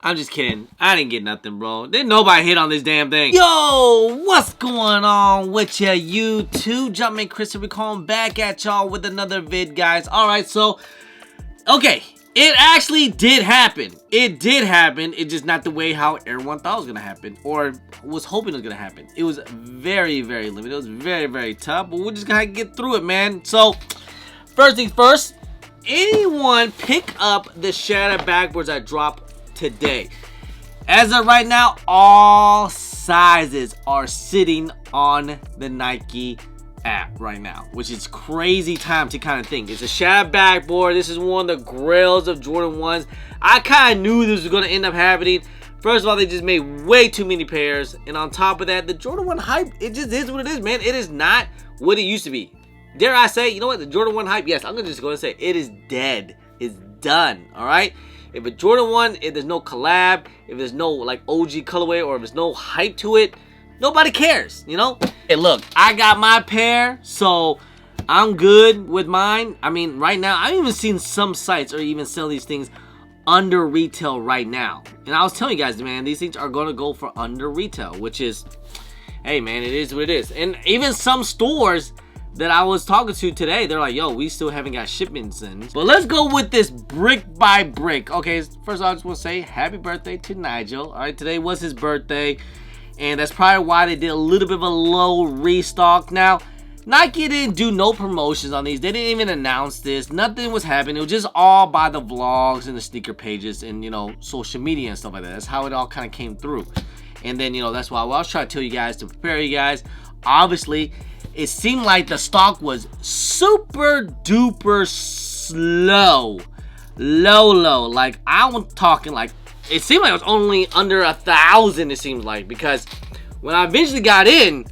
I'm just kidding. I didn't get nothing, bro. Didn't nobody hit on this damn thing. Yo, what's going on with ya, YouTube? Jumpman Chris, we calling back at y'all with another vid, guys. Alright, so, okay. It actually did happen. It did happen. It's just not the way how everyone thought it was going to happen. Or was hoping it was going to happen. It was very, very limited. It was very, very tough. But we're just going to get through it, man. So, first things first. Anyone pick up the shattered backboards that dropped today? As of right now, all sizes are sitting on the Nike app right now, which is crazy time to kind of think. It's a shattered backboard. This is one of the grails of Jordan 1s. I kind of knew this was going to end up happening. First of all, they just made way too many pairs. And on top of that, the Jordan 1 hype, it just is what it is, man. It is not what it used to be. Dare I say, you know what? The Jordan 1 hype, yes, I'm just going to say it is dead. It's done, all right? If a Jordan 1, if there's no collab, if there's no like OG colorway, or if there's no hype to it, nobody cares, you know? Hey, look, I got my pair, so I'm good with mine. I mean, right now, I've even seen some sites or even sell these things under retail right now. And I was telling you guys, man, these things are going to go for under retail, which is, hey, man, it is what it is. And even some stores that I was talking to today, they're like, yo, we still haven't got shipments in. But let's go with this brick by brick. Okay, first of all, I just want to say happy birthday to Nigel. All right, today was his birthday, and that's probably why they did a little bit of a low restock. Now, Nike didn't do no promotions on these. They didn't even announce this. Nothing was happening. It was just all by the vlogs and the sneaker pages and, you know, social media and stuff like that. That's how it all kind of came through. And then, you know, that's why I was trying to tell you guys to prepare you guys. Obviously, it seemed like the stock was super duper slow. Low. Like, I'm talking like, it seemed like it was only under 1,000, it seems like. Because when I eventually got in,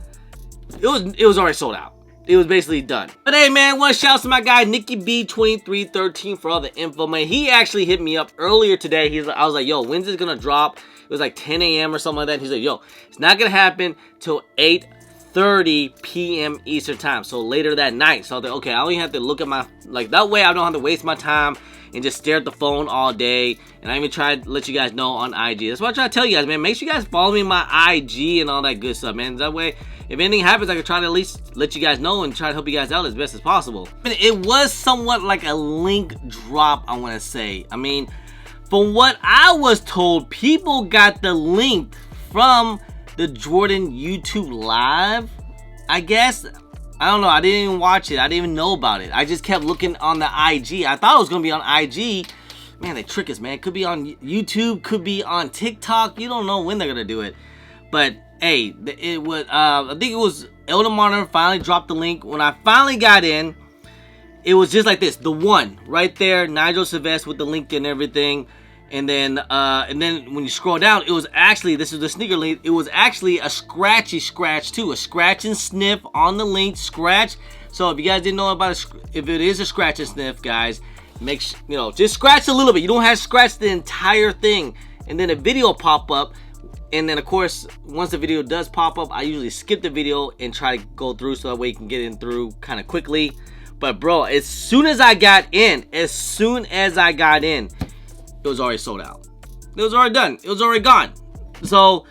it was already sold out. It was basically done. But hey, man, one shout out to my guy, Nicky B2313 for all the info, man. He actually hit me up earlier today. I was like, yo, when's this gonna drop? It was like 10 a.m. or something like that. He's like, yo, it's not gonna happen till 8:30 p.m. Eastern time, so later that night. So I thought, okay, I only have to look at my, like, that way I don't have to waste my time and just stare at the phone all day. And I even tried to let you guys know on IG. That's what I try to tell you guys, man. Make sure you guys follow me on my IG and all that good stuff, man. That way, if anything happens, I can try to at least let you guys know and try to help you guys out as best as possible. I mean, it was somewhat like a link drop, I want to say. I mean, from what I was told, people got the link from the Jordan YouTube live, I guess. I don't know. I didn't even watch it. I didn't even know about it. I just kept looking on the IG. I thought it was going to be on IG. Man, they trick us, man. It could be on YouTube, could be on TikTok. You don't know when they're going to do it. But, hey, it was, I think it was Elder Monitor finally dropped the link. When I finally got in, it was just like this. The one right there, Nigel Sylvester with the link and everything. And then when you scroll down, it was actually, this is the sneaker link, it was actually a scratchy scratch too. A scratch and sniff on the link, scratch. So if you guys didn't know about it, if it is a scratch and sniff, guys, make sure, you know, just scratch a little bit. You don't have to scratch the entire thing. And then a video pop up. And then, of course, once the video does pop up, I usually skip the video and try to go through so that way you can get in through kind of quickly. But, bro, as soon as I got in, it was already sold out. It was already done. It was already gone. So,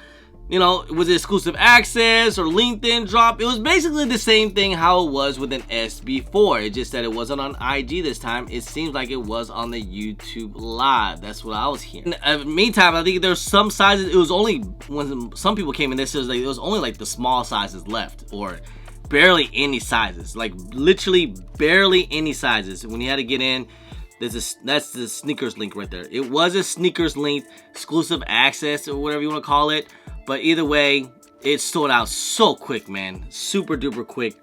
you know, was it exclusive access or LinkedIn drop? It was basically the same thing how it was with an SB4. It just that it wasn't on IG this time. It seems like it was on the YouTube live. That's what I was hearing. In the meantime, I think there's some sizes. It was only when some people came in. This was like, it was only like the small sizes left, or barely any sizes. Like literally barely any sizes. When you had to get in. That's the sneakers link right there. It was a sneakers link, exclusive access or whatever you want to call it. But either way, it sold out so quick, man. Super duper quick.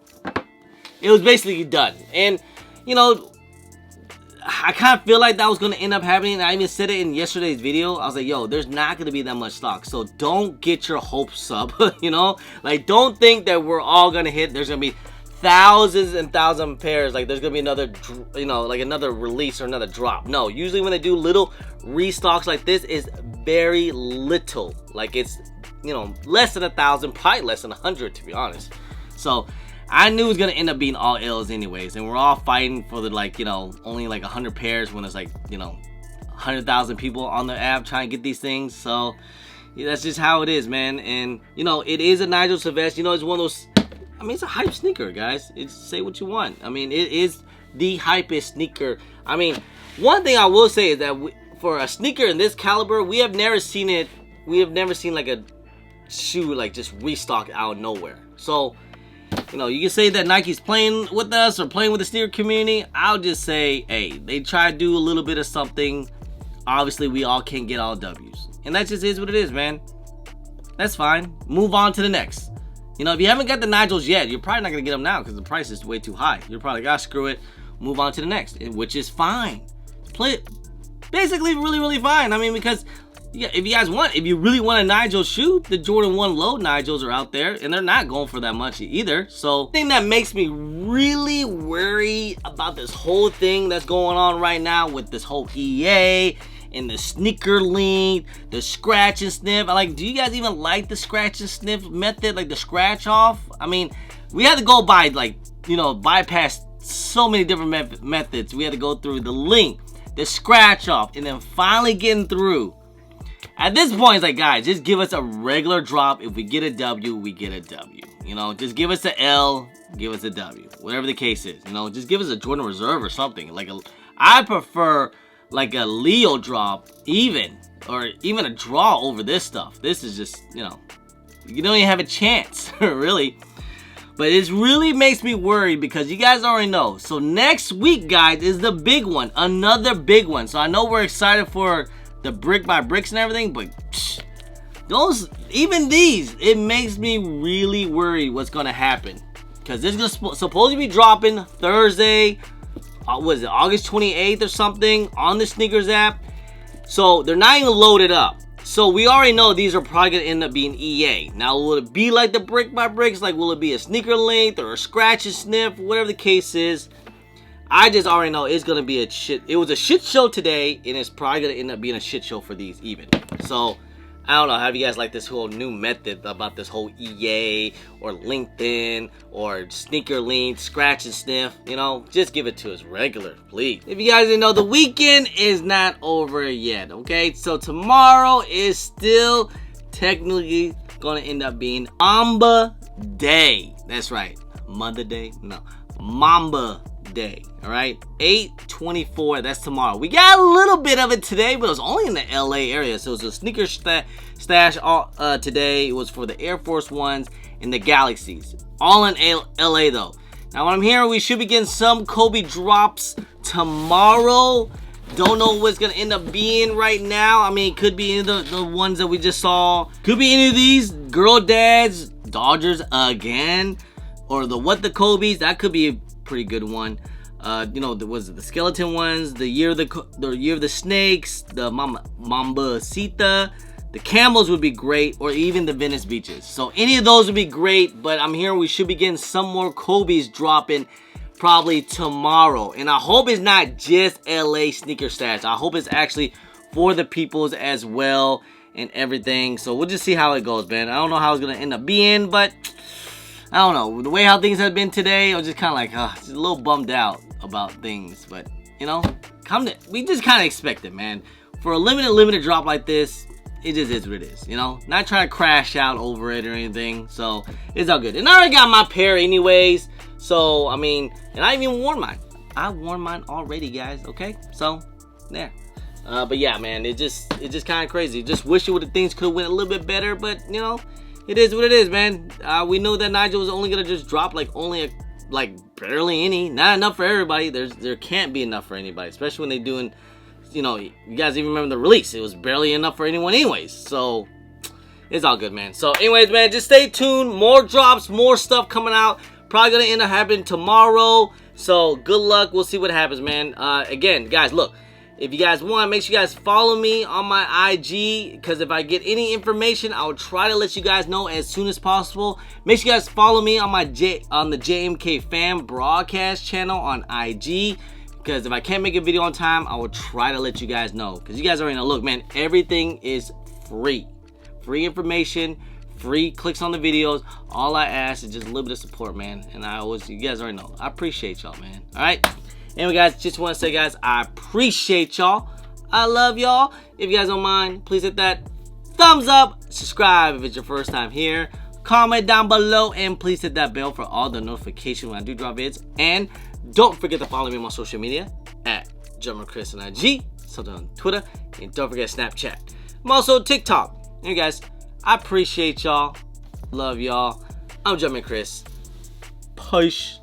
It was basically done. And, you know, I kind of feel like that was going to end up happening. I even said it in yesterday's video. I was like, yo, there's not going to be that much stock. So don't get your hopes up, you know? Like, don't think that we're all going to hit. There's going to be thousands and thousands of pairs. Like, there's gonna be another, you know, like another release or another drop. No, usually when they do little restocks like this, is very little. Like, it's, you know, less than 1,000, probably less than 100, to be honest. So I knew it was gonna end up being all L's anyways, and we're all fighting for the, like, you know, only like 100 pairs when it's like, you know, 100,000 people on the app trying to get these things. So yeah, that's just how it is, man. And you know, it is a Nigel Sylvester. You know, it's one of those. I mean, it's a hype sneaker, guys. It's say what you want. I mean, it is the hypest sneaker. I mean, one thing I will say is that for a sneaker in this caliber, we have never seen it. We have never seen like a shoe like just restock out of nowhere. So, you know, you can say that Nike's playing with us or playing with the sneaker community. I'll just say, hey, they try to do a little bit of something. Obviously, we all can't get all W's. And that just is what it is, man. That's fine. Move on to the next. You know, if you haven't got the Nigels yet, you're probably not going to get them now because the price is way too high. You're probably like, ah, screw it. Move on to the next, which is fine. Play it. Basically, really, really fine. I mean, because yeah, if you really want a Nigel shoe, the Jordan 1 Low Nigels are out there, and they're not going for that much either. So, the thing that makes me really worry about this whole thing that's going on right now with this whole EA and the sneaker link, the scratch and sniff. Like, do you guys even like the scratch and sniff method, like the scratch off? I mean, we had to go by, like, you know, bypass so many different methods. We had to go through the link, the scratch off, and then finally getting through. At this point, it's like, guys, just give us a regular drop. If we get a W, we get a W. You know, just give us a L, give us a W. Whatever the case is, you know, just give us a Jordan Reserve or something. Like, I prefer like a Leo drop, or even a draw over this stuff. This is just, you know, you don't even have a chance, really. But it really makes me worried because you guys already know. So next week, guys, is the big one, another big one. So I know we're excited for the brick by bricks and everything, but even these, it makes me really worried what's gonna happen, because this is supposed to be dropping Thursday, what is it, August 28th or something, on the sneakers app. So they're not even loaded up, so we already know these are probably gonna end up being EA. Now, will it be like the brick by bricks? Like, will it be a sneaker length or a scratch and sniff, whatever the case is? I just already know it's gonna be a shit. It was a shit show today, and it's probably gonna end up being a shit show for these even. So I don't know. How do you guys like this whole new method about this whole EA or LinkedIn or sneaker link, scratch and sniff? You know, just give it to us regular, please. If you guys didn't know, the weekend is not over yet. Okay, so tomorrow is still technically gonna end up being Mamba Day. That's right, Mother Day. No, Mamba Day. All right, 8/24, that's tomorrow. We got a little bit of it today, but it was only in the LA area. So it was a sneaker stash today. It was for the Air Force Ones and the Galaxies, all in LA though. Now, what I'm hearing, we should be getting some Kobe drops tomorrow. Don't know what's gonna end up being right now. I mean, it could be any of the ones that we just saw. Could be any of these girl dads, Dodgers again, or the what the Kobe's. That could be a pretty good one. You know, was it the skeleton ones, the year of the snakes, the Mambacita, the camels would be great, or even the Venice beaches. So any of those would be great, but I'm hearing we should be getting some more Kobe's dropping probably tomorrow. And I hope it's not just LA sneaker stash. I hope it's actually for the peoples as well and everything. So we'll just see how it goes, man. I don't know how it's gonna end up being, but I don't know. The way how things have been today, I was just kind of like, just a little bummed out about things. But, you know, we just kind of expect it, man. For a limited drop like this, it just is what it is, you know? Not trying to crash out over it or anything. So, it's all good. And I already got my pair anyways. So, I mean, and I haven't even worn mine. I wore mine already, guys, okay? So, there. But yeah, man, it just kind of crazy. Just wish things could have went a little bit better, but, you know, it is what it is, man. We know that Nigel was only gonna just drop like barely any. Not enough for everybody. There can't be enough for anybody, especially when they're doing, you know, you guys even remember the release. It was barely enough for anyone anyways. So it's all good, man. So anyways, man, just stay tuned. More drops, more stuff coming out. Probably gonna end up happening tomorrow. So good luck. We'll see what happens, man. Again, guys, look. If you guys want, make sure you guys follow me on my IG, because if I get any information, I'll try to let you guys know as soon as possible. Make sure you guys follow me on the JMK Fam broadcast channel on IG, because if I can't make a video on time, I will try to let you guys know. Because you guys already know, look, man, everything is free. Free information, free clicks on the videos. All I ask is just a little bit of support, man. And you guys already know, I appreciate y'all, man. All right. Anyway, guys, just want to say, guys, I appreciate y'all. I love y'all. If you guys don't mind, please hit that thumbs up. Subscribe if it's your first time here. Comment down below. And please hit that bell for all the notifications when I do drop vids. And don't forget to follow me on my social media at Chris on IG. Something on Twitter. And don't forget Snapchat. I'm also TikTok. Hey guys, I appreciate y'all. Love y'all. I'm Chris. Push.